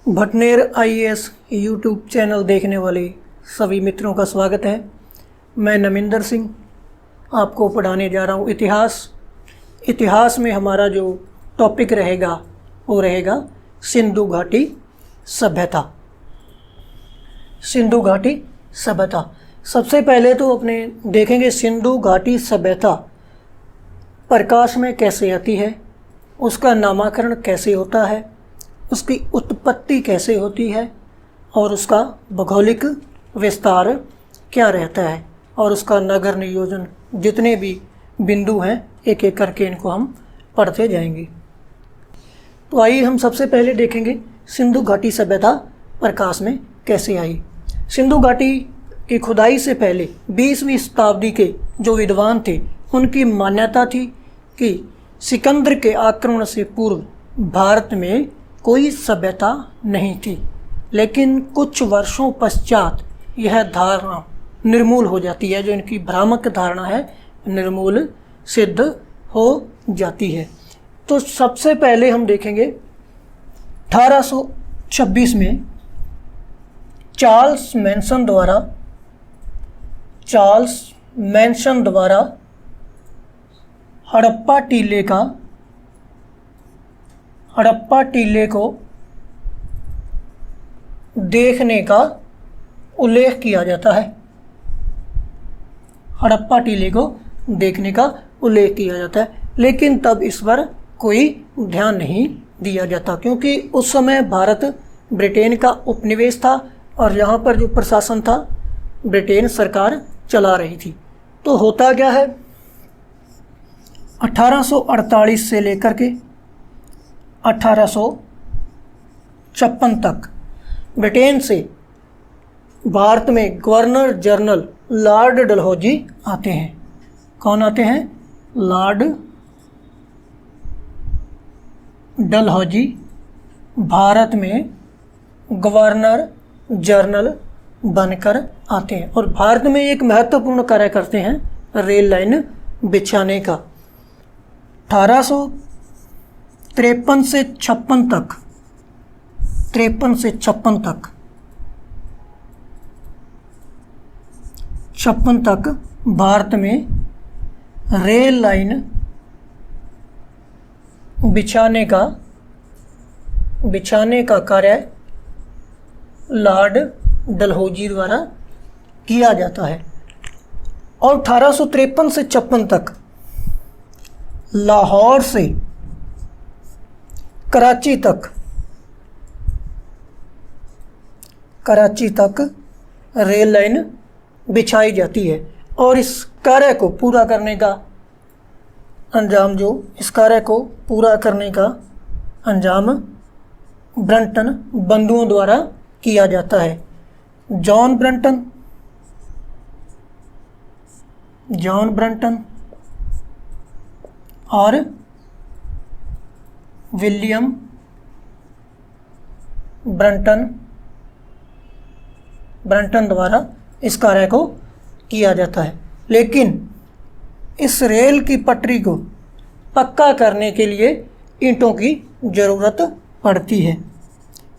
Bhatner IAS YouTube channel देखने वाले सभी मित्रों का स्वागत है। मैं नमिंदर सिंह आपको पढ़ाने जा रहा हूँ इतिहास में हमारा जो टॉपिक रहेगा वो रहेगा सिंधु घाटी सभ्यता। सिंधु घाटी सभ्यता सबसे पहले तो अपने देखेंगे सिंधु घाटी सभ्यता प्रकाश में कैसे आती है, उसका नामकरण कैसे होता है, उसकी उत्पत्ति कैसे होती है और उसका भौगोलिक विस्तार क्या रहता है और उसका नगर नियोजन, जितने भी बिंदु हैं एक एक करके इनको हम पढ़ते जाएंगे। तो आइए हम सबसे पहले देखेंगे सिंधु घाटी सभ्यता प्रकाश में कैसे आई। सिंधु घाटी की खुदाई से पहले 20वीं शताब्दी के जो विद्वान थे उनकी मान्यता थी कि सिकंदर के आक्रमण से पूर्व भारत में कोई सभ्यता नहीं थी, लेकिन कुछ वर्षों पश्चात यह धारणा निर्मूल हो जाती है। जो इनकी भ्रामक धारणा है निर्मूल सिद्ध हो जाती है। तो सबसे पहले हम देखेंगे 1826 में चार्ल्स मैनसन द्वारा हड़प्पा टीले को देखने का उल्लेख किया जाता है। हड़प्पा टीले को देखने का उल्लेख किया जाता है, लेकिन तब इस पर कोई ध्यान नहीं दिया जाता, क्योंकि उस समय भारत ब्रिटेन का उपनिवेश था और यहाँ पर जो प्रशासन था ब्रिटेन सरकार चला रही थी। तो होता क्या है, 1848 से लेकर के 1856 तक ब्रिटेन से भारत में गवर्नर जनरल लॉर्ड डलहौजी आते हैं। कौन आते हैं? लॉर्ड डलहौजी भारत में गवर्नर जनरल बनकर आते हैं और भारत में एक महत्वपूर्ण कार्य करते हैं रेल लाइन बिछाने का। 1853 से 56 तक भारत में रेल लाइन बिछाने का कार्य लॉर्ड डलहौजी द्वारा किया जाता है। और 1853 से 56 तक लाहौर से कराची तक रेल लाइन बिछाई जाती है और इस कार्य को पूरा करने का अंजाम ब्रंटन बंधुओं द्वारा किया जाता है। जॉन ब्रंटन और विलियम ब्रंटन द्वारा इस कार्य को किया जाता है। लेकिन इस रेल की पटरी को पक्का करने के लिए ईंटों की ज़रूरत पड़ती है।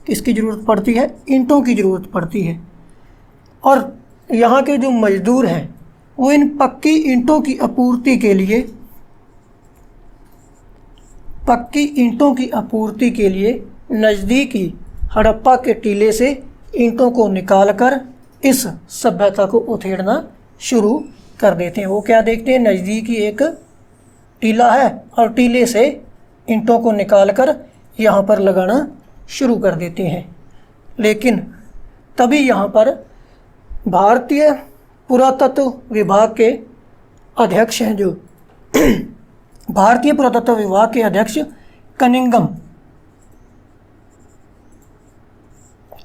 किसकी ज़रूरत पड़ती है? ईंटों की ज़रूरत पड़ती है। और यहाँ के जो मजदूर हैं वो इन पक्की ईंटों की आपूर्ति के लिए नज़दीकी हड़प्पा के टीले से ईंटों को निकालकर इस सभ्यता को उधेड़ना शुरू कर देते हैं। वो क्या देखते हैं, नज़दीकी एक टीला है और टीले से ईंटों को निकालकर यहाँ पर लगाना शुरू कर देते हैं। लेकिन तभी यहाँ पर भारतीय पुरातत्व विभाग के अध्यक्ष हैं जो भारतीय पुरातत्व विभाग के अध्यक्ष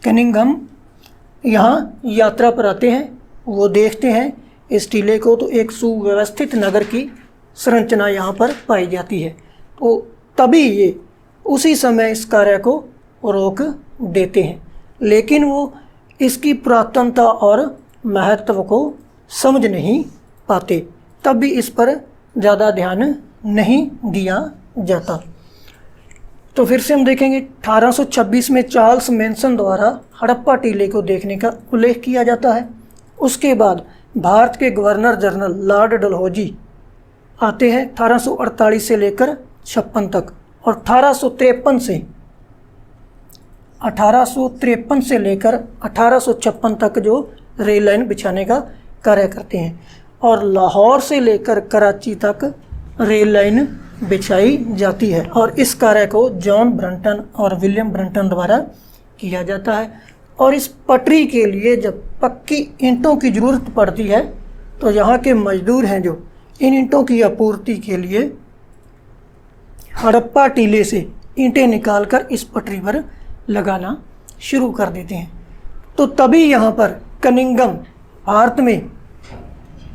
कनिंघम यहाँ यात्रा पर आते हैं। वो देखते हैं इस टीले को, तो एक सुव्यवस्थित नगर की संरचना यहाँ पर पाई जाती है। तो तभी ये उसी समय इस कार्य को रोक देते हैं, लेकिन वो इसकी पुरातनता और महत्व को समझ नहीं पाते, तब भी इस पर ज़्यादा ध्यान नहीं दिया जाता। तो फिर से हम देखेंगे 1826 में चार्ल्स मैनसन द्वारा हड़प्पा टीले को देखने का उल्लेख किया जाता है। उसके बाद भारत के गवर्नर जनरल लॉर्ड डलहौजी आते हैं 1848 से लेकर 56 तक, और 1853 से लेकर 1856 तक जो रेल लाइन बिछाने का कार्य करते हैं, और लाहौर से लेकर कराची तक रेल लाइन बिछाई जाती है, और इस कार्य को जॉन ब्रंटन और विलियम ब्रंटन द्वारा किया जाता है। और इस पटरी के लिए जब पक्की ईंटों की ज़रूरत पड़ती है तो यहाँ के मजदूर हैं जो इन ईंटों की आपूर्ति के लिए हड़प्पा टीले से ईंटें निकालकर इस पटरी पर लगाना शुरू कर देते हैं। तो तभी यहाँ पर कनिंगम भारत में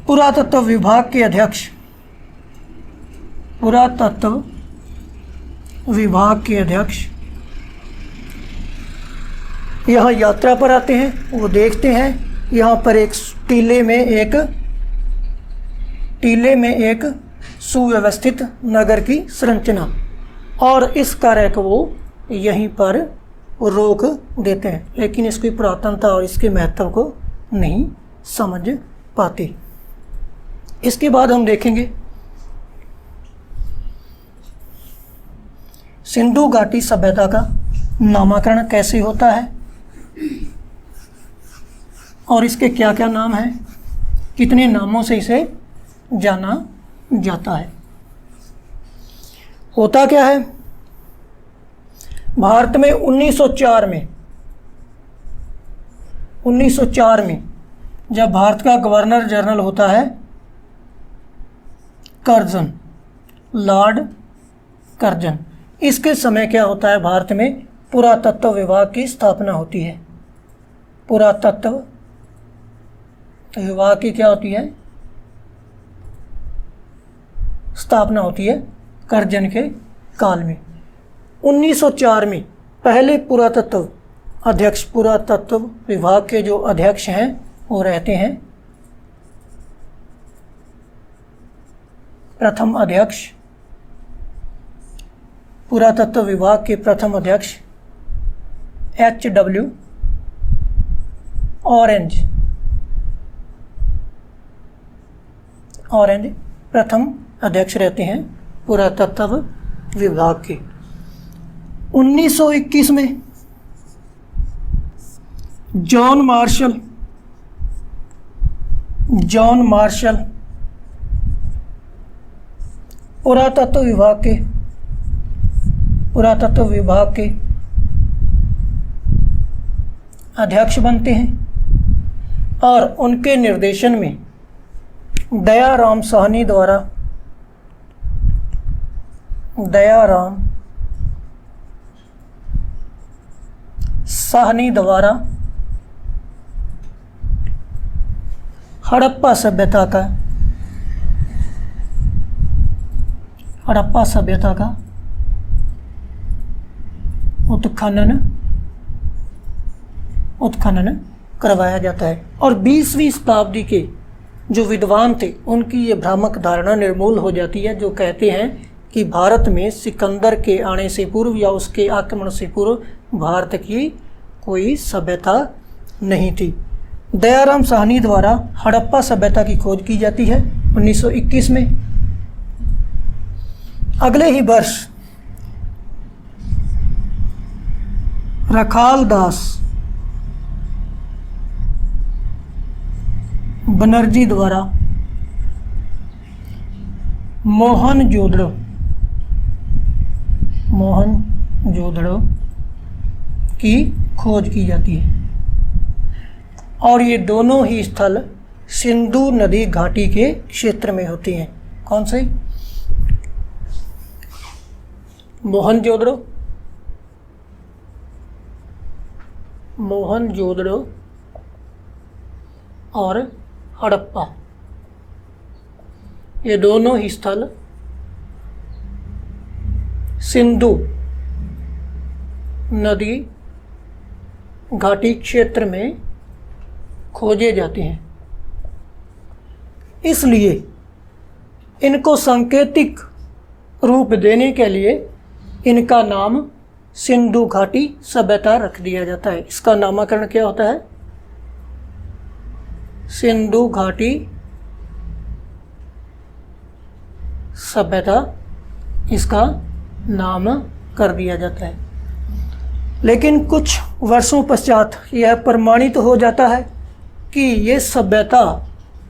पुरातत्व विभाग के अध्यक्ष यहाँ यात्रा पर आते हैं। वो देखते हैं यहाँ पर एक टीले में एक सुव्यवस्थित नगर की संरचना, और इस कार्य को वो यहीं पर रोक देते हैं, लेकिन इसकी पुरातनता और इसके महत्व को नहीं समझ पाते। इसके बाद हम देखेंगे सिंधु घाटी सभ्यता का नामकरण कैसे होता है और इसके क्या क्या नाम हैं, कितने नामों से इसे जाना जाता है। होता क्या है, भारत में 1904 में जब भारत का गवर्नर जनरल होता है कर्जन, लॉर्ड कर्जन, इसके समय क्या होता है, भारत में पुरातत्व विभाग की स्थापना होती है। पुरातत्व विभाग की क्या होती है, स्थापना होती है कर्जन के काल में। 1904 में पहले पुरातत्व विभाग के जो अध्यक्ष हैं वो रहते हैं प्रथम अध्यक्ष, पुरातत्व विभाग के प्रथम अध्यक्ष H.W. ऑरेंज प्रथम अध्यक्ष रहते हैं पुरातत्व विभाग के। 1921 में जॉन मार्शल पुरातत्व विभाग के अध्यक्ष बनते हैं, और उनके निर्देशन में दयाराम साहनी द्वारा हड़प्पा सभ्यता का उत्खनन करवाया जाता है। और 20वीं शताब्दी के जो विद्वान थे उनकी ये भ्रामक धारणा निर्मूल हो जाती है, जो कहते हैं कि भारत में सिकंदर के आने से पूर्व या उसके आक्रमण से पूर्व भारत की कोई सभ्यता नहीं थी। दयाराम साहनी द्वारा हड़प्पा सभ्यता की खोज की जाती है 1921 में। अगले ही वर्ष रखाल दास बनर्जी द्वारा मोहनजोदड़ो की खोज की जाती है, और ये दोनों ही स्थल सिंधु नदी घाटी के क्षेत्र में होते हैं। कौन से? मोहनजोदड़ो और हड़प्पा, ये दोनों ही स्थल सिंधु नदी घाटी क्षेत्र में खोजे जाते हैं। इसलिए इनको सांकेतिक रूप देने के लिए इनका नाम सिंधु घाटी सभ्यता रख दिया जाता है। इसका नामकरण क्या होता है? सिंधु घाटी सभ्यता इसका नाम कर दिया जाता है। लेकिन कुछ वर्षों पश्चात यह प्रमाणित हो जाता है कि ये सभ्यता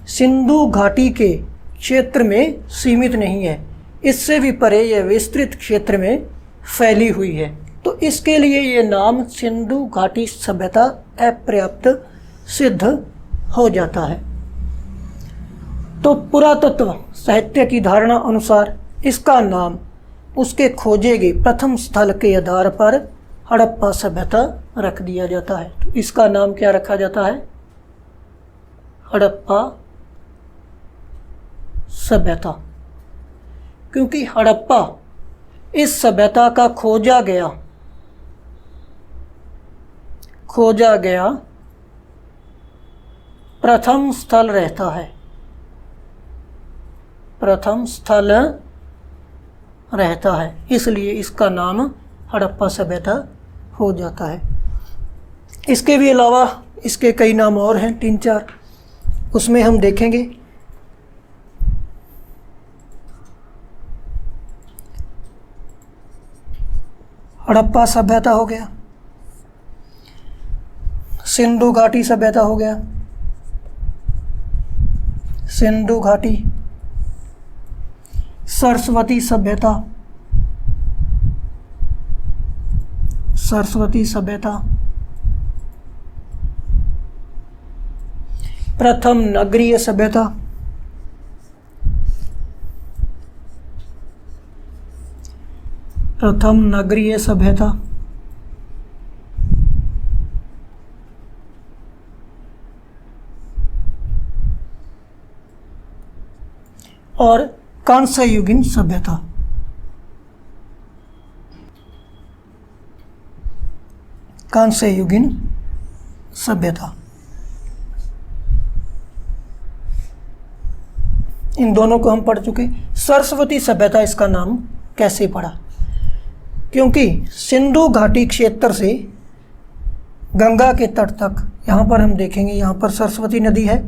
सिंधु घाटी के क्षेत्र में सीमित नहीं है, इससे भी परे यह विस्तृत क्षेत्र में फैली हुई है। तो इसके लिए ये नाम सिंधु घाटी सभ्यता अपर्याप्त सिद्ध हो जाता है। तो पुरातत्व साहित्य की धारणा अनुसार इसका नाम उसके खोजे गए प्रथम स्थल के आधार पर हड़प्पा सभ्यता रख दिया जाता है। तो इसका नाम क्या रखा जाता है? हड़प्पा सभ्यता, क्योंकि हड़प्पा इस सभ्यता का खोजा गया प्रथम स्थल रहता है, प्रथम स्थल रहता है, इसलिए इसका नाम हड़प्पा सभ्यता हो जाता है। इसके भी अलावा इसके कई नाम और हैं, 3-4, उसमें हम देखेंगे। हड़प्पा सभ्यता हो गया, सिंधु घाटी सभ्यता हो गया, सिंधु घाटी, सरस्वती सभ्यता, सरस्वती सभ्यता, प्रथम नगरीय सभ्यता, प्रथम नगरीय सभ्यता, और कांस्य युगीन सभ्यता। कांस्य युगीन सभ्यता, इन दोनों को हम पढ़ चुके। सरस्वती सभ्यता इसका नाम कैसे पड़ा? क्योंकि सिंधु घाटी क्षेत्र से गंगा के तट तक, यहाँ पर हम देखेंगे, यहाँ पर सरस्वती नदी है,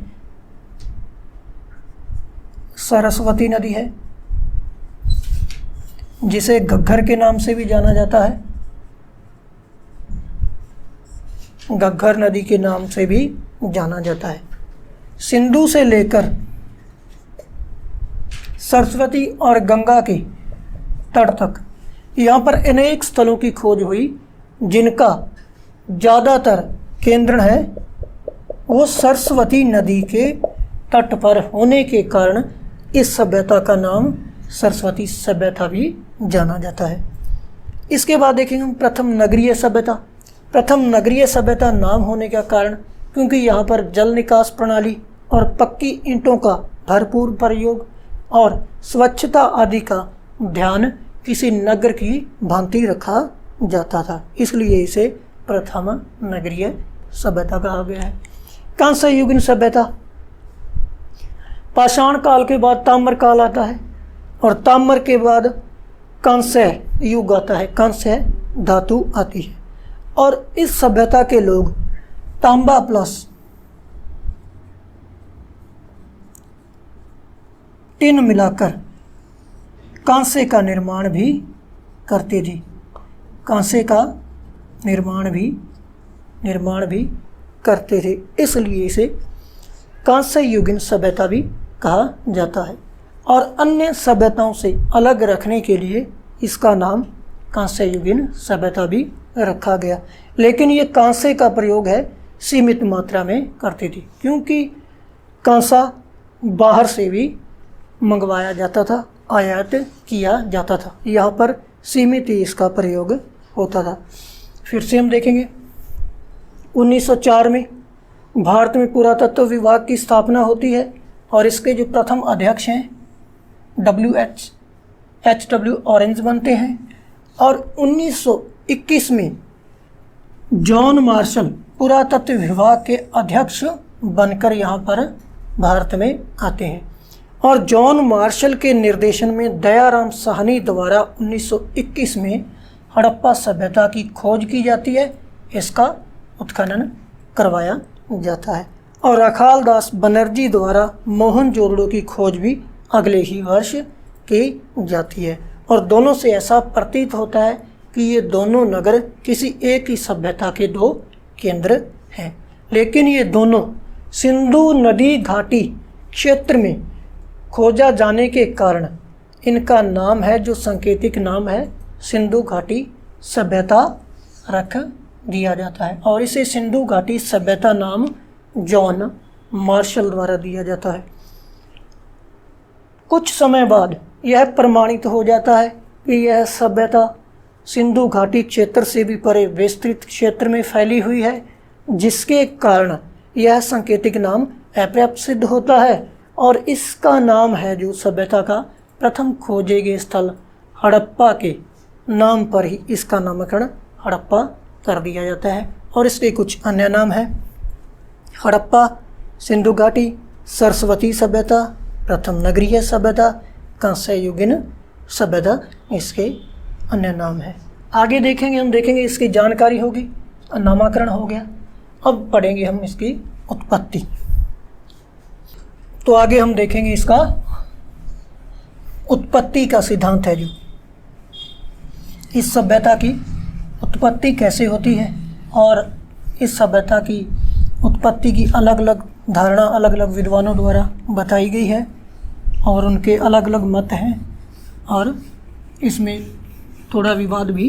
सरस्वती नदी है, जिसे घग्गर के नाम से भी जाना जाता है, घग्गर नदी के नाम से भी जाना जाता है। सिंधु से लेकर सरस्वती और गंगा के तट तक यहाँ पर अनेक स्थलों की खोज हुई, जिनका ज़्यादातर केंद्र है वो सरस्वती नदी के तट पर होने के कारण इस सभ्यता का नाम सरस्वती सभ्यता भी जाना जाता है। इसके बाद देखेंगे हम प्रथम नगरीय सभ्यता। प्रथम नगरीय सभ्यता नाम होने का कारण, क्योंकि यहाँ पर जल निकास प्रणाली और पक्की ईंटों का भरपूर प्रयोग और स्वच्छता आदि का ध्यान किसी नगर की भांति रखा जाता था, इसलिए इसे प्रथम नगरीय सभ्यता कहा गया है। कांस्य युगीन सभ्यता, पाषाण काल के बाद ताम्र काल आता है और ताम्र के बाद कांस्य युग आता है, कांस्य धातु आती है, और इस सभ्यता के लोग तांबा प्लस टिन मिलाकर कांसे का निर्माण भी करते थे, कांसे का निर्माण भी करते थे, इसलिए इसे कांस्य युगीन सभ्यता भी कहा जाता है। और अन्य सभ्यताओं से अलग रखने के लिए इसका नाम कांस्य युगीन सभ्यता भी रखा गया। लेकिन ये कांसे का प्रयोग है सीमित मात्रा में करती थी, क्योंकि कांसा बाहर से भी मंगवाया जाता था, आयात किया जाता था, यहाँ पर सीमित ही इसका प्रयोग होता था। फिर से हम देखेंगे 1904 में भारत में पुरातत्व विभाग की स्थापना होती है और इसके जो प्रथम अध्यक्ष हैं H.W. ऑरेंज बनते हैं, और 1921 में जॉन मार्शल पुरातत्व विभाग के अध्यक्ष बनकर यहाँ पर भारत में आते हैं, और जॉन मार्शल के निर्देशन में दयाराम साहनी द्वारा 1921 में हड़प्पा सभ्यता की खोज की जाती है, इसका उत्खनन करवाया जाता है। और अकाल दास बनर्जी द्वारा मोहनजोदड़ो की खोज भी अगले ही वर्ष की जाती है। और दोनों से ऐसा प्रतीत होता है कि ये दोनों नगर किसी एक ही सभ्यता के दो केंद्र हैं, लेकिन ये दोनों सिंधु नदी घाटी क्षेत्र में खोजा जाने के कारण इनका नाम है, जो सांकेतिक नाम है, सिंधु घाटी सभ्यता रख दिया जाता है। और इसे सिंधु घाटी सभ्यता नाम जॉन मार्शल द्वारा दिया जाता है। कुछ समय बाद यह प्रमाणित हो जाता है कि यह सभ्यता सिंधु घाटी क्षेत्र से भी परे विस्तृत क्षेत्र में फैली हुई है, जिसके कारण यह सांकेतिक नाम अपर्याप्त सिद्ध होता है। और इसका नाम है, जो सभ्यता का प्रथम खोजे गए स्थल हड़प्पा के नाम पर ही इसका नामकरण हड़प्पा कर दिया जाता है। और इसके कुछ अन्य नाम हैं: हड़प्पा, सिंधु घाटी, सरस्वती सभ्यता, प्रथम नगरीय सभ्यता, कांस्य युगीन सभ्यता इसके अन्य नाम है। आगे देखेंगे, हम देखेंगे इसकी जानकारी होगी, नामकरण हो गया। अब पढ़ेंगे हम इसकी उत्पत्ति। तो आगे हम देखेंगे इसका उत्पत्ति का सिद्धांत है, जो इस सभ्यता की उत्पत्ति कैसे होती है। और इस सभ्यता की उत्पत्ति की अलग अलग धारणा अलग अलग विद्वानों द्वारा बताई गई है, और उनके अलग अलग मत हैं, और इसमें थोड़ा विवाद भी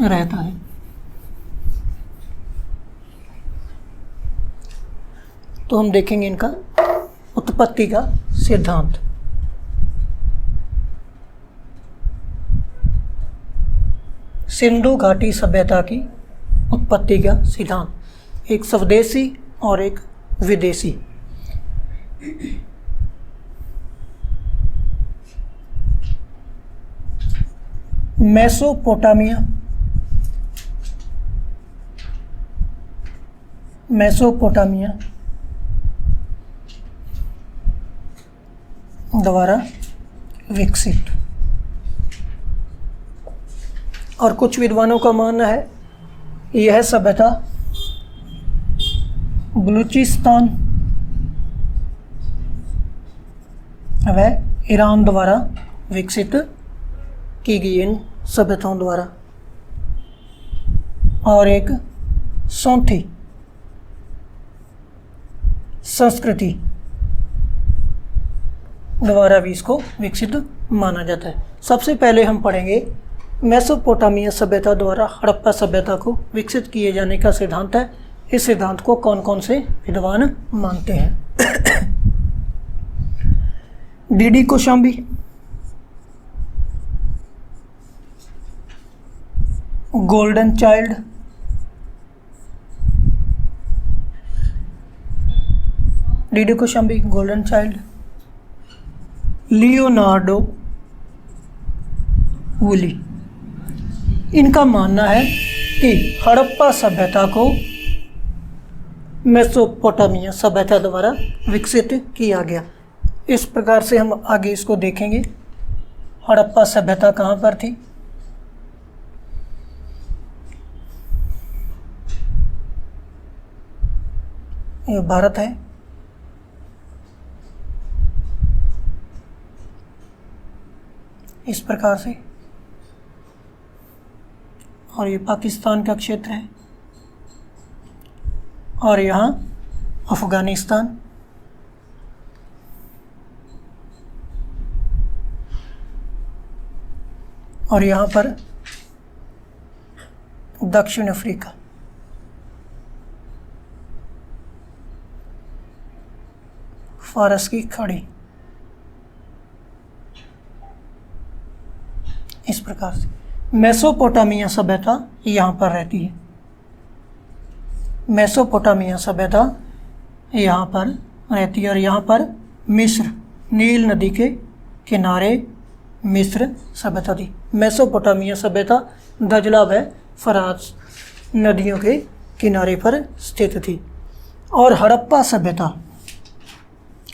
रहता है। तो हम देखेंगे इनका उत्पत्ति का सिद्धांत। सिंधु घाटी सभ्यता की उत्पत्ति का सिद्धांत, एक स्वदेशी और एक विदेशी। मेसोपोटामिया द्वारा विकसित। और कुछ विद्वानों का मानना है यह सभ्यता बलूचिस्तान व ईरान द्वारा विकसित की गई, इन सभ्यताओं द्वारा। और एक सौंथी संस्कृति द्वारा भी इसको विकसित माना जाता है। सबसे पहले हम पढ़ेंगे मेसोपोटामिया सभ्यता द्वारा हड़प्पा सभ्यता को विकसित किए जाने का सिद्धांत है। इस सिद्धांत को कौन कौन से विद्वान मानते हैं? DD Kaushambi, golden child, DD Kaushambi, golden child, Leonardo woolly. इनका मानना है कि हड़प्पा सभ्यता को मेसोपोटामिया सभ्यता द्वारा विकसित किया गया। इस प्रकार से हम आगे इसको देखेंगे। हड़प्पा सभ्यता कहाँ पर थी? ये भारत है, इस प्रकार से, और ये पाकिस्तान का क्षेत्र है, और यहाँ अफगानिस्तान, और यहाँ पर दक्षिण अफ्रीका। फारस की खाड़ी, इस प्रकार से मेसोपोटामिया सभ्यता यहाँ पर रहती है। मेसोपोटामिया सभ्यता यहाँ पर रहती है, और यहाँ पर मिस्र, नील नदी के किनारे मिस्र सभ्यता थी। मेसोपोटामिया सभ्यता दजला व फरात नदियों के किनारे पर स्थित थी। और हड़प्पा सभ्यता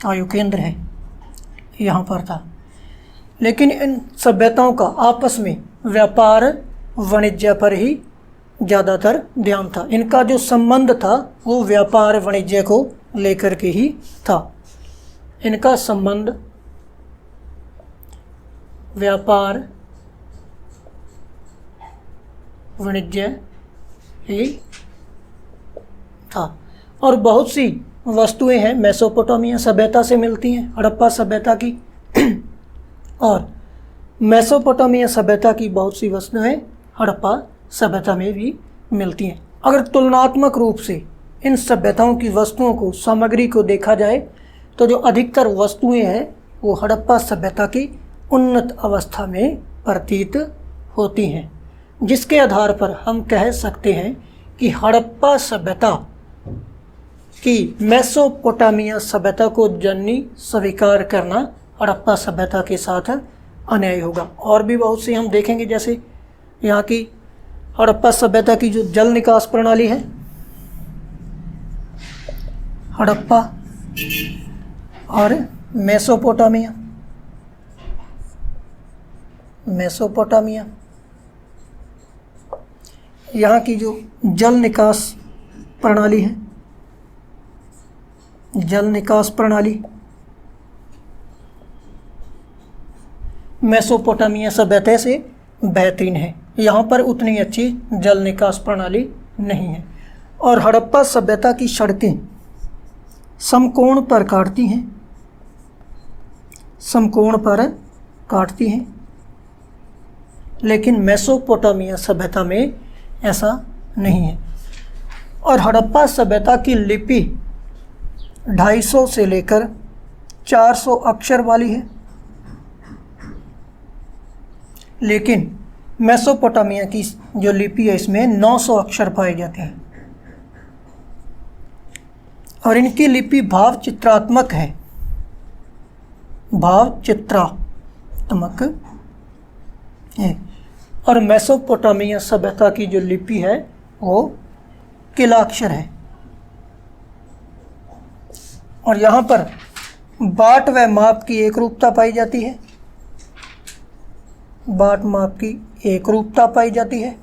का जो केंद्र है यहाँ पर था। लेकिन इन सभ्यताओं का आपस में व्यापार वाणिज्य पर ही ज़्यादातर ध्यान था। इनका जो संबंध था वो व्यापार वाणिज्य को लेकर के ही था। इनका संबंध व्यापार वाणिज्य ही था। और बहुत सी वस्तुएं हैं मेसोपोटामिया सभ्यता से मिलती हैं, हड़प्पा सभ्यता की और मेसोपोटामिया सभ्यता की बहुत सी वस्तुएं हड़प्पा सभ्यता में भी मिलती हैं। अगर तुलनात्मक रूप से इन सभ्यताओं की वस्तुओं को, सामग्री को देखा जाए तो जो अधिकतर वस्तुएं हैं वो हड़प्पा सभ्यता की उन्नत अवस्था में प्रतीत होती हैं, जिसके आधार पर हम कह सकते हैं कि हड़प्पा सभ्यता की मेसोपोटामिया सभ्यता को जननी स्वीकार करना हड़प्पा सभ्यता के साथ अन्याय होगा। और भी बहुत सी हम देखेंगे, जैसे यहाँ की हड़प्पा सभ्यता की जो जल निकास प्रणाली है, हड़प्पा और मेसोपोटामिया यहाँ की जो जल निकास प्रणाली है, जल निकास प्रणाली मेसोपोटामिया सभ्यता से बेहतरीन है। यहाँ पर उतनी अच्छी जल निकास प्रणाली नहीं है। और हड़प्पा सभ्यता की सड़कें समकोण पर काटती हैं, समकोण पर काटती हैं, लेकिन मेसोपोटामिया सभ्यता में ऐसा नहीं है। और हड़प्पा सभ्यता की लिपि 250 से लेकर 400 अक्षर वाली है, लेकिन मेसोपोटामिया की जो लिपि है इसमें 900 अक्षर पाए जाते हैं। और इनकी लिपि भाव चित्रात्मक है, भाव चित्रात्मक है। और मेसोपोटामिया सभ्यता की जो लिपि है वो किलाक्षर है। और यहाँ पर बाट व माप की एकरूपता पाई जाती है, बाट माप की एकरूपता पाई जाती है,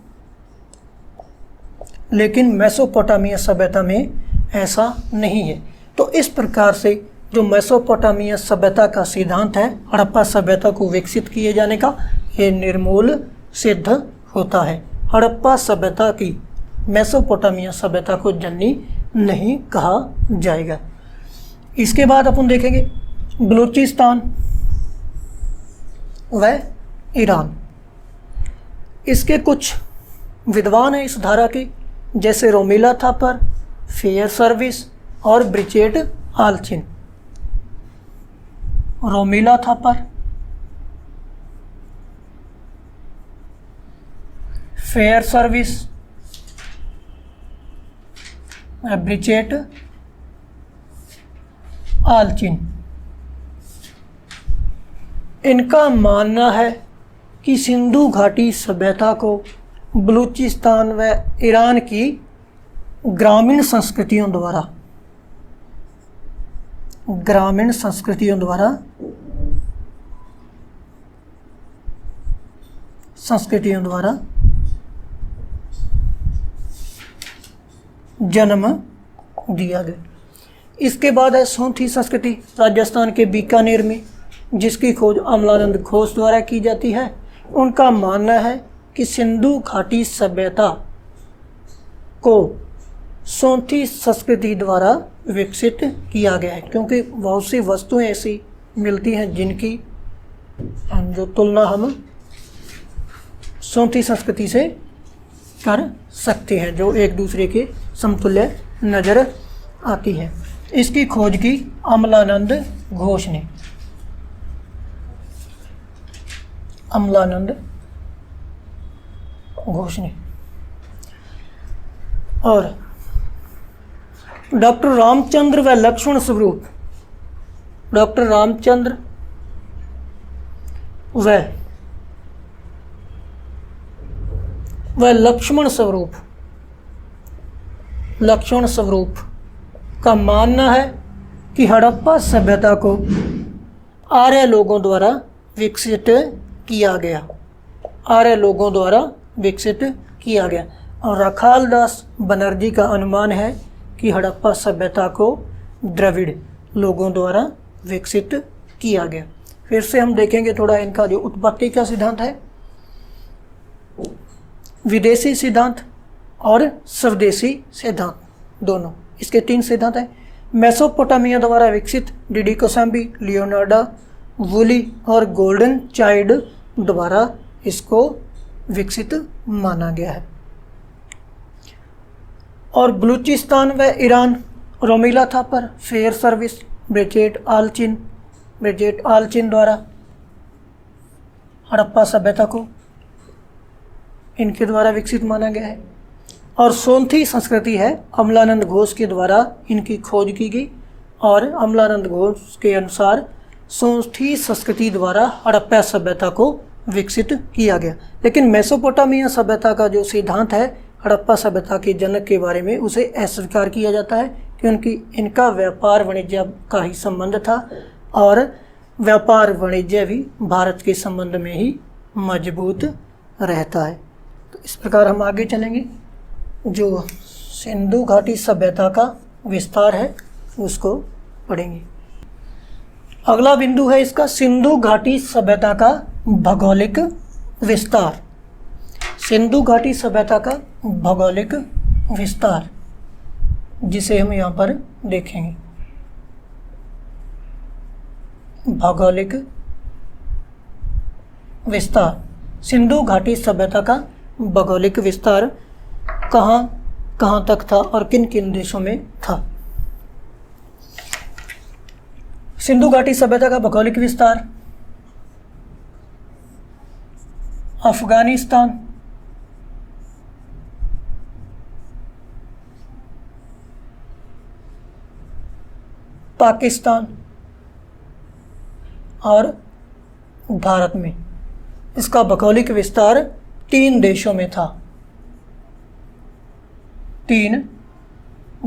लेकिन मेसोपोटामिया सभ्यता में ऐसा नहीं है। तो इस प्रकार से जो मेसोपोटामिया सभ्यता का सिद्धांत है हड़प्पा सभ्यता को विकसित किए जाने का, ये निर्मूल सिद्ध होता है। हड़प्पा सभ्यता की मेसोपोटामिया सभ्यता को जननी नहीं कहा जाएगा। इसके बाद अपन देखेंगे बलूचिस्तान व ईरान। इसके कुछ विद्वान हैं इस धारा के, जैसे रोमिला थापर, फेयर सर्विस और Bridget Allchin. Romila Thapar, Fairservis, Bridget Allchin. इनका मानना है कि सिंधु घाटी सभ्यता को बलूचिस्तान व ईरान की ग्रामीण संस्कृतियों द्वारा जन्म दिया गया। इसके बाद है सोंथी संस्कृति, राजस्थान के बीकानेर में, जिसकी खोज अमलानंद घोष द्वारा की जाती है। उनका मानना है कि सिंधु घाटी सभ्यता को सोंथी संस्कृति द्वारा विकसित किया गया है, क्योंकि बहुत सी वस्तुएं ऐसी मिलती हैं जिनकी जो तुलना हम सोंथी संस्कृति से कर सकते हैं, जो एक दूसरे के समतुल्य नज़र आती है। इसकी खोज की अमलानंद घोष ने। और डॉक्टर रामचंद्र व लक्ष्मण स्वरूप, डॉक्टर रामचंद्र व लक्ष्मण स्वरूप का मानना है कि हड़प्पा सभ्यता को आर्य लोगों द्वारा विकसित किया गया। आर्य लोगों द्वारा विकसित किया गया। और राखाल दास बनर्जी का अनुमान है कि हड़प्पा सभ्यता को द्रविड़ लोगों द्वारा विकसित किया गया। फिर से हम देखेंगे थोड़ा इनका जो उत्पत्ति का सिद्धांत है, विदेशी सिद्धांत और स्वदेशी सिद्धांत, दोनों इसके 3 सिद्धांत हैं। मेसोपोटामिया द्वारा विकसित, डीडी कोसाम्बी, लियोनार्डो वुली और गोल्डन चाइल्ड द्वारा इसको विकसित माना गया है। और बलूचिस्तान व ईरान रोमिला था पर फेयर सर्विस ब्रिजेट आलचिन द्वारा हड़प्पा सभ्यता को इनके द्वारा विकसित माना गया है। और सोंथी संस्कृति है, अमलानंद घोष के द्वारा इनकी खोज की गई और अमलानंद घोष के अनुसार सोंथी संस्कृति द्वारा हड़प्पा सभ्यता को विकसित किया गया। लेकिन मेसोपोटामिया सभ्यता का जो सिद्धांत है हड़प्पा सभ्यता के जनक के बारे में, उसे अस्वीकार किया जाता है क्योंकि इनका व्यापार वाणिज्य का ही संबंध था और व्यापार वाणिज्य भी भारत के संबंध में ही मजबूत रहता है। तो इस प्रकार हम आगे चलेंगे। जो सिंधु घाटी सभ्यता का विस्तार है उसको पढ़ेंगे। अगला बिंदु है इसका सिंधु घाटी सभ्यता का भौगोलिक विस्तार। सिंधु घाटी सभ्यता का भौगोलिक विस्तार, जिसे हम यहाँ पर देखेंगे। भौगोलिक विस्तार, सिंधु घाटी सभ्यता का भौगोलिक विस्तार कहाँ तक था और किन किन देशों में था। सिंधु घाटी सभ्यता का भौगोलिक विस्तार अफगानिस्तान, पाकिस्तान और भारत में। इसका भौगोलिक विस्तार 3 देशों में था। 3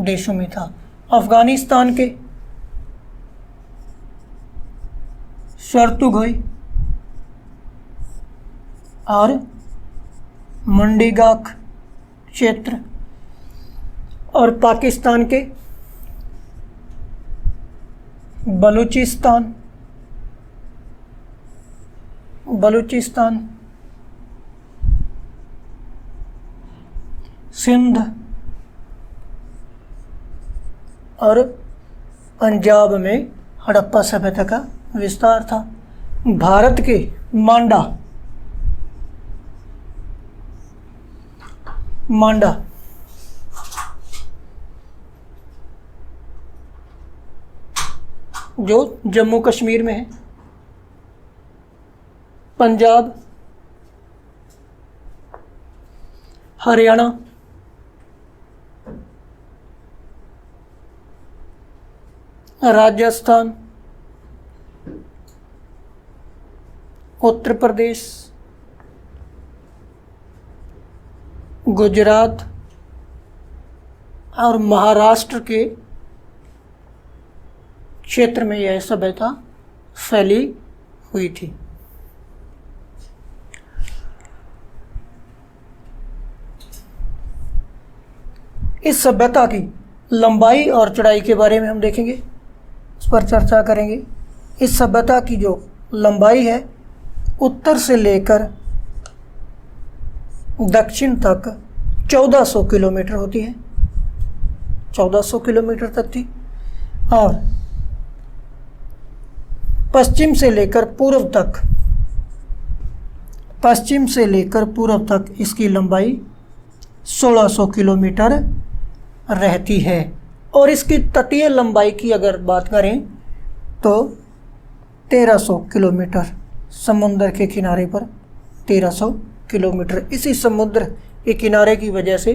देशों में था। अफगानिस्तान के शर्तुगोई और मंडीगाक क्षेत्र और पाकिस्तान के बलूचिस्तान, सिंध और पंजाब में हड़प्पा सभ्यता का विस्तार था। भारत के मांडा जो जम्मू कश्मीर में है, पंजाब, हरियाणा, राजस्थान, उत्तर प्रदेश, गुजरात और महाराष्ट्र के क्षेत्र में यह सभ्यता फैली हुई थी। इस सभ्यता की लंबाई और चौड़ाई के बारे में हम देखेंगे, इस पर चर्चा करेंगे। इस सभ्यता की जो लंबाई है उत्तर से लेकर दक्षिण तक 1400 किलोमीटर होती है, 1400 किलोमीटर तक थी। और पश्चिम से लेकर पूर्व तक इसकी लंबाई 1600 किलोमीटर रहती है। और इसकी तटीय लंबाई की अगर बात करें तो 1300 किलोमीटर, समुद्र के किनारे पर 1300 किलोमीटर। इसी समुद्र के किनारे की वजह से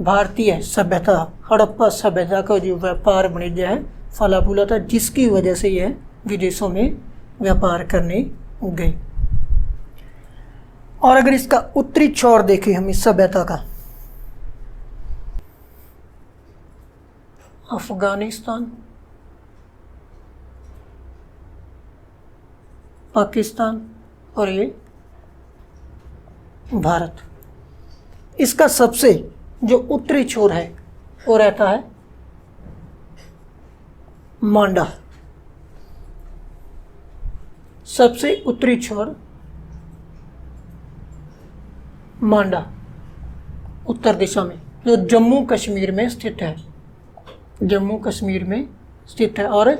भारतीय सभ्यता, हड़प्पा सभ्यता का जो व्यापार वाणिज्य है फला फूला था, जिसकी वजह से यह विदेशों में व्यापार करने गई। और अगर इसका उत्तरी छोर देखें हम इस सभ्यता का, अफगानिस्तान, पाकिस्तान और ये भारत, इसका सबसे जो उत्तरी छोर है वो रहता है मांडा। सबसे उत्तरी छोर मांडा उत्तर दिशा में, जो जम्मू कश्मीर में स्थित है, जम्मू कश्मीर में स्थित है और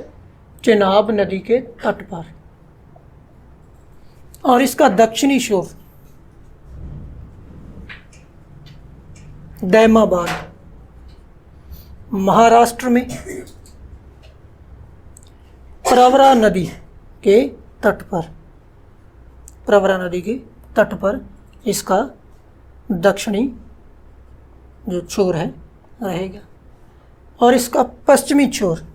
चेनाब नदी के तट पर। और इसका दक्षिणी छोर दैमाबाद महाराष्ट्र में प्रवरा नदी के तट पर, प्रवरा नदी के तट पर इसका दक्षिणी जो छोर है रहेगा। और इसका पश्चिमी छोर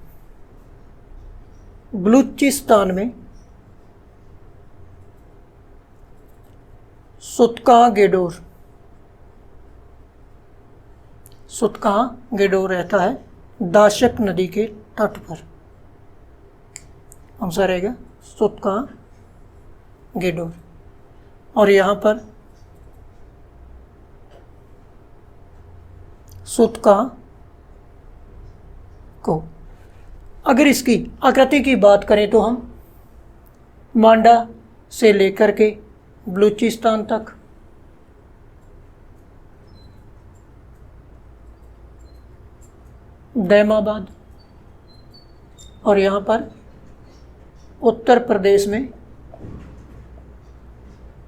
बलूचिस्तान में सुतका गेडोर, सुतका गेडोर रहता है दाशक नदी के तट पर। कौन सा रहेगा? सुतका गेडोर। और यहाँ पर सुतका को, अगर इसकी आकृति की बात करें तो हम मांडा से लेकर के बलूचिस्तान तक, दैमाबाद, और यहाँ पर उत्तर प्रदेश में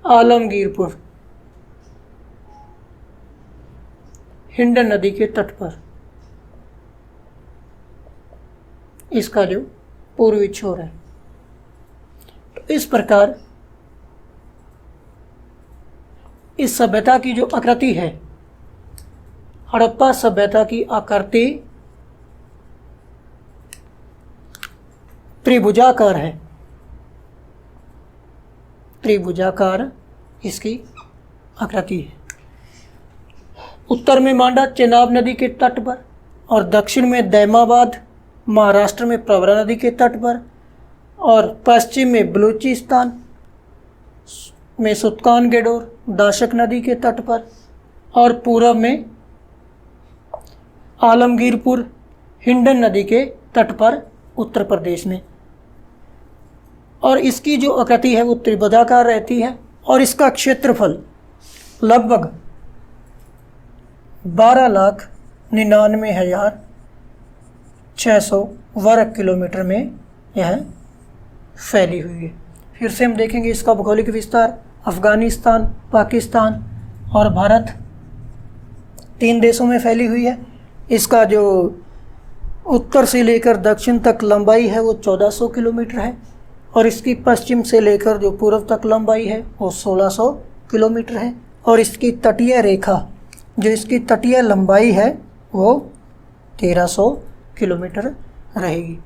आलमगीरपुर हिंडन नदी के तट पर इसका जो पूर्वी छोर है। तो इस प्रकार इस सभ्यता की जो आकृति है, हड़प्पा सभ्यता की आकृति त्रिभुजाकार है, त्रिभुजाकार इसकी आकृति है। उत्तर में मांडा चेनाब नदी के तट पर और दक्षिण में दैमाबाद महाराष्ट्र में प्रवरा नदी के तट पर और पश्चिम में बलूचिस्तान में सुतकान गेडोर दाशक नदी के तट पर और पूर्व में आलमगीरपुर हिंडन नदी के तट पर उत्तर प्रदेश में। और इसकी जो आकृति है वो त्रिभुजाकार रहती है और इसका क्षेत्रफल लगभग 12,99,600 वर्ग किलोमीटर में यह फैली हुई है। फिर से हम देखेंगे इसका भौगोलिक विस्तार। अफ़गानिस्तान, पाकिस्तान और भारत 3 देशों में फैली हुई है। इसका जो उत्तर से लेकर दक्षिण तक लंबाई है वो 1400 किलोमीटर है और इसकी पश्चिम से लेकर जो पूर्व तक लंबाई है वो 1600 किलोमीटर है। और इसकी तटीय रेखा, जो इसकी तटीय लंबाई है वो 1300 किलोमीटर रहेगी।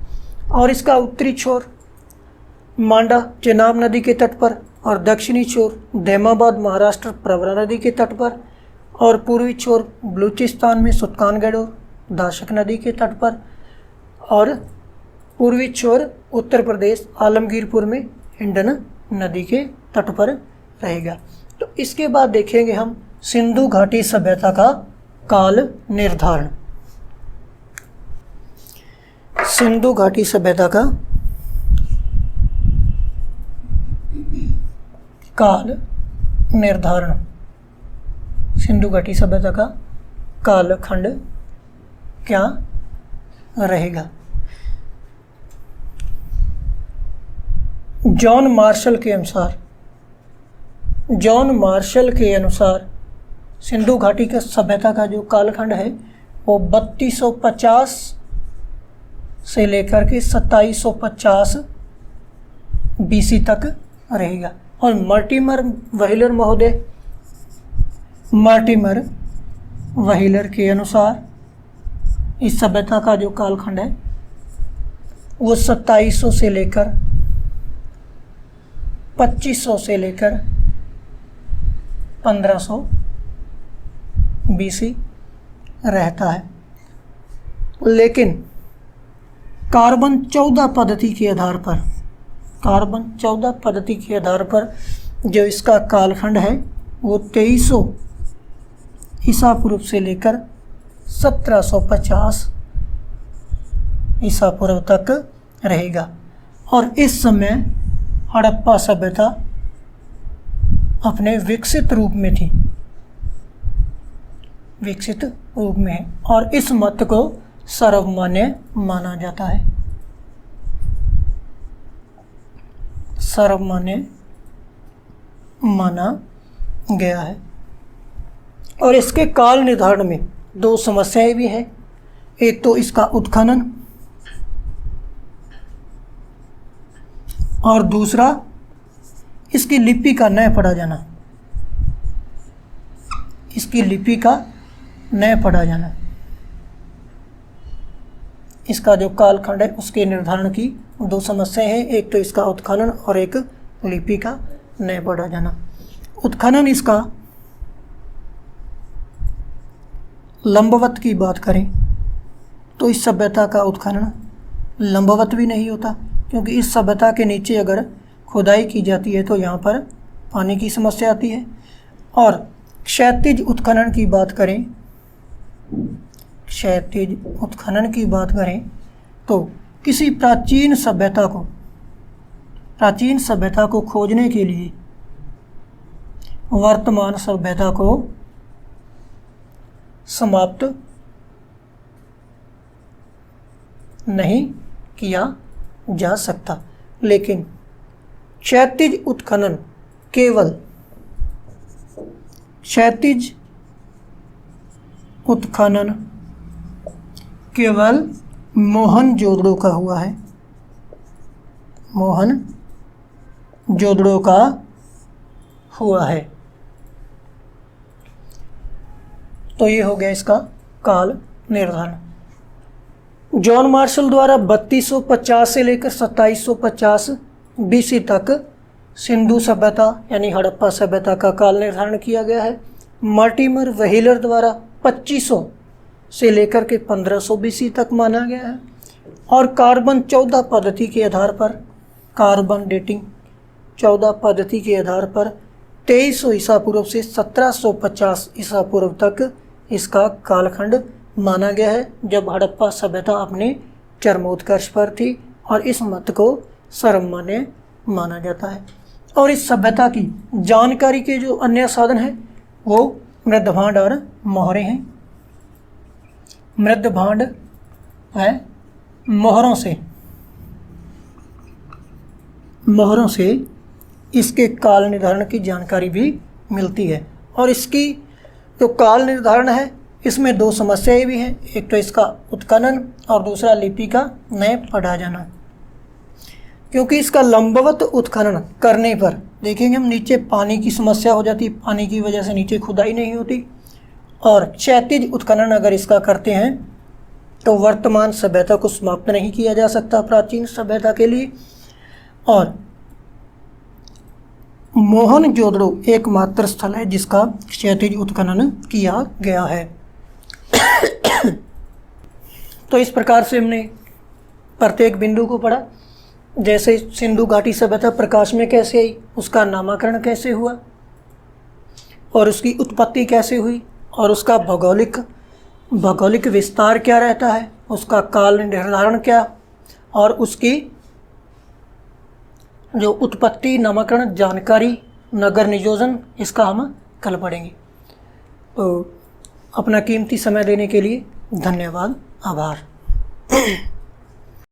और इसका उत्तरी छोर मांडा चेनाब नदी के तट पर और दक्षिणी छोर दैमाबाद महाराष्ट्र प्रवरा नदी के तट पर और पूर्वी छोर बलूचिस्तान में सुतकान गेडोर दाशक नदी के तट पर और पूर्वी छोर उत्तर प्रदेश आलमगीरपुर में हिंडन नदी के तट पर रहेगा। तो इसके बाद देखेंगे हम सिंधु घाटी सभ्यता का काल निर्धारण। सिंधु घाटी सभ्यता का काल निर्धारण। सिंधु घाटी सभ्यता का कालखंड क्या रहेगा? जॉन मार्शल के अनुसार सिंधु घाटी के सभ्यता का जो कालखंड है वो 3250 से लेकर के 2750 BC तक रहेगा। और मर्टिमर व्हीलर के अनुसार इस सभ्यता का जो कालखंड है वो 2700 से लेकर 2500 से लेकर 1500 BC रहता है। लेकिन कार्बन 14 पद्धति के आधार पर जो इसका कालखंड है वो 2300 ईसा पूर्व से लेकर 1750 ईसा पूर्व तक रहेगा। और इस समय हड़प्पा सभ्यता अपने विकसित रूप में थी, विकसित रूप में है, और इस मत को सर्वमान्य माना जाता है, सर्वमान्य माना गया है। और इसके काल निर्धारण में दो समस्याएं भी हैं। एक तो इसका उत्खनन और दूसरा इसकी लिपि का न पढ़ा जाना, इसकी लिपि का न पढ़ा जाना। इसका जो कालखंड है उसके निर्धारण की दो समस्याएं हैं, एक तो इसका उत्खनन और एक लिपि का न पढ़ा जाना। उत्खनन इसका लंबवत की बात करें तो इस सभ्यता का उत्खनन लंबवत भी नहीं होता, क्योंकि इस सभ्यता के नीचे अगर खुदाई की जाती है तो यहाँ पर पानी की समस्या आती है। और क्षैतिज उत्खनन की बात करें, क्षैतिज उत्खनन की बात करें तो किसी प्राचीन सभ्यता को खोजने के लिए वर्तमान सभ्यता को समाप्त नहीं किया जा सकता। लेकिन क्षैतिज उत्खनन केवल मोहनजोदड़ो का हुआ है, मोहनजोदड़ो का हुआ है। तो ये हो गया इसका काल निर्धारण। जॉन मार्शल द्वारा 3250 से लेकर 2750 BC तक सिंधु सभ्यता यानी हड़प्पा सभ्यता का काल निर्धारण किया गया है। मॉर्टिमर व्हीलर द्वारा 2500 से लेकर के 1500 BC तक माना गया है। और कार्बन 14 पद्धति के आधार पर, कार्बन डेटिंग 14 पद्धति के आधार पर 2300 ईसा पूर्व से 1750 ईसा पूर्व तक इसका कालखंड माना गया है, जब हड़प्पा सभ्यता अपने चरमोत्कर्ष पर थी। और इस मत को सर्वमान्य माना जाता है। और इस सभ्यता की जानकारी के जो अन्य साधन हैं वो मृदभांड और मोहरें हैं। मृदभांड है मोहरों से इसके काल निर्धारण की जानकारी भी मिलती है। और इसकी जो काल निर्धारण है इसमें दो समस्याएं भी हैं, एक तो इसका उत्खनन और दूसरा लिपि का न पढ़ा जाना। क्योंकि इसका लंबवत उत्खनन करने पर देखेंगे हम नीचे पानी की समस्या हो जाती है, पानी की वजह से नीचे खुदाई नहीं होती। और क्षैतिज उत्खनन अगर इसका करते हैं तो वर्तमान सभ्यता को समाप्त नहीं किया जा सकता प्राचीन सभ्यता के लिए। और मोहनजोदड़ो एकमात्र स्थल है जिसका क्षैतिज उत्खनन किया गया है। तो इस प्रकार से हमने प्रत्येक बिंदु को पढ़ा, जैसे सिंधु घाटी सभ्यता प्रकाश में कैसे आई, उसका नामकरण कैसे हुआ और उसकी उत्पत्ति कैसे हुई, और उसका भौगोलिक विस्तार क्या रहता है, उसका काल निर्धारण क्या, और उसकी जो उत्पत्ति, नामकरण, जानकारी, नगर नियोजन, इसका हम कल पढ़ेंगे। तो अपना कीमती समय देने के लिए धन्यवाद, आभार।